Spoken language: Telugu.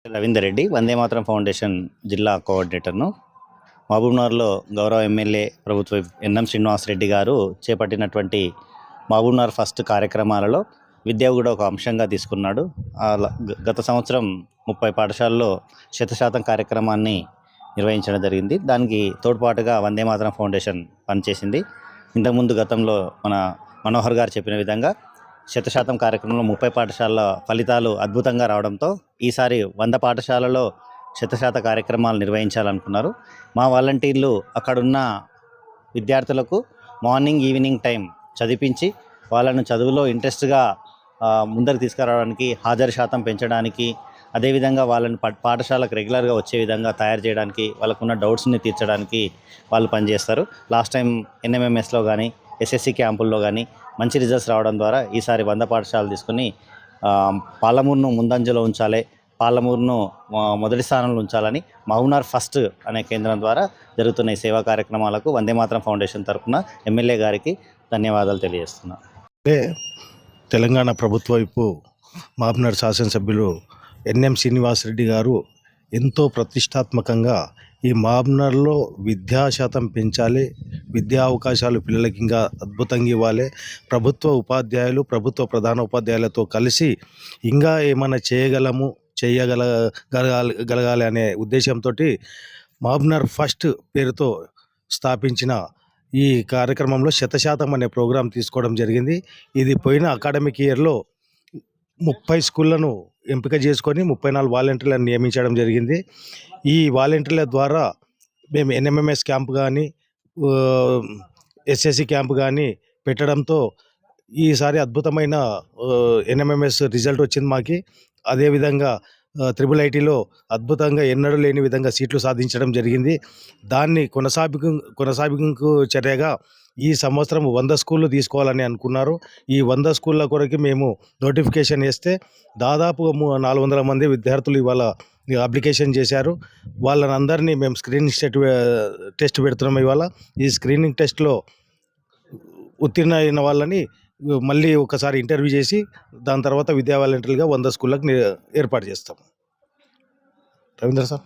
రవీందర్ రెడ్డి, వందే మాతరం ఫౌండేషన్ జిల్లా కోఆర్డినేటర్ను. మహబూబ్నగర్లో గౌరవ ఎమ్మెల్యే ప్రభుత్వ ఎన్ఎం శ్రీనివాసరెడ్డి గారు చేపట్టినటువంటి మహబూబ్నగర్ ఫస్ట్ కార్యక్రమాలలో విద్య కూడా ఒక అంశంగా తీసుకున్నాడు. గత సంవత్సరం 30 పాఠశాలలో 100% కార్యక్రమాన్ని నిర్వహించడం జరిగింది. దానికి తోడ్పాటుగా వందే మాతరం ఫౌండేషన్ పనిచేసింది. ఇంతకుముందు గతంలో మన మనోహర్ గారు చెప్పిన విధంగా 100% కార్యక్రమంలో 30 పాఠశాలల ఫలితాలు అద్భుతంగా రావడంతో ఈసారి 100 పాఠశాలలో 100% కార్యక్రమాలు నిర్వహించాలనుకున్నారు. మా వాలంటీర్లు అక్కడున్న విద్యార్థులకు మార్నింగ్ ఈవినింగ్ టైం చదివించి వాళ్ళను చదువులో ఇంట్రెస్ట్గా ముందరికి తీసుకురావడానికి, హాజరు శాతం పెంచడానికి, అదేవిధంగా వాళ్ళని పాఠశాలకు రెగ్యులర్గా వచ్చే విధంగా తయారు చేయడానికి, వాళ్ళకున్న డౌట్స్ని తీర్చడానికి వాళ్ళు పనిచేస్తారు. లాస్ట్ టైం ఎన్ఎంఎంఎస్లో కానీ ఎస్ఎస్సి క్యాంపుల్లో కానీ మంచి రిజల్ట్స్ రావడం ద్వారా ఈసారి 100 పాఠశాలలు తీసుకుని పాలమూరును ముందంజలో ఉంచాలి, పాలమూరును మొదటి స్థానంలో ఉంచాలని మహబూబ్నగర్ ఫస్ట్ అనే కేంద్రం ద్వారా జరుగుతున్న ఈ సేవా కార్యక్రమాలకు వందే మాతరం ఫౌండేషన్ తరఫున ఎమ్మెల్యే గారికి ధన్యవాదాలు తెలియజేస్తున్నాను. తెలంగాణ ప్రభుత్వ వైపు మహబూబ్నగర్ శాసనసభ్యులు ఎన్ఎం శ్రీనివాసరెడ్డి గారు ఎంతో ప్రతిష్టాత్మకంగా ఈ మహబూబ్నగర్లో విద్యా శాతం పెంచాలి, విద్యా అవకాశాలు పిల్లలకి ఇంకా అద్భుతంగా ఇవ్వాలి, ప్రభుత్వ ఉపాధ్యాయులు, ప్రభుత్వ ప్రధాన ఉపాధ్యాయులతో కలిసి ఇంకా ఏమైనా చేయగలగాలి అనే ఉద్దేశంతో మహబూబ్నగర్ ఫస్ట్ పేరుతో స్థాపించిన ఈ కార్యక్రమంలో 100% అనే ప్రోగ్రాం తీసుకోవడం జరిగింది. ఇది పోయిన అకాడమిక్ ఇయర్లో 30 స్కూళ్లను ఎంపిక చేసుకొని 34 వాలంటీర్లను నియమించడం జరిగింది. ఈ వాలంటీర్ల ద్వారా మేము ఎన్ఎంఎంఎస్ క్యాంప్ కానీ ఎస్ఎస్సి క్యాంప్ కానీ పెట్టడంతో ఈసారి అద్భుతమైన ఎన్ఎంఎంఎస్ రిజల్ట్ వచ్చింది మాకి. అదేవిధంగా IIITలో అద్భుతంగా ఎన్నడూ లేని విధంగా సీట్లు సాధించడం జరిగింది. దాన్ని కొనసాగింపు చర్యగా ఈ సంవత్సరం 100 స్కూళ్ళు తీసుకోవాలని అనుకున్నారు. ఈ 100 స్కూళ్ళ కొరకు మేము నోటిఫికేషన్ వేస్తే దాదాపు 400 మంది విద్యార్థులు ఇవాళ అప్లికేషన్ చేశారు. వాళ్ళని అందరినీ మేము స్క్రీనింగ్ టెస్ట్ పెడుతున్నాం. ఇవాళ ఈ స్క్రీనింగ్ టెస్ట్లో ఉత్తీర్ణ అయిన వాళ్ళని మళ్ళీ ఒకసారి ఇంటర్వ్యూ చేసి దాని తర్వాత విద్యా వాలంటీర్లుగా 100 స్కూళ్ళకు ఏర్పాటు చేస్తాం. రవీంద్ర సార్.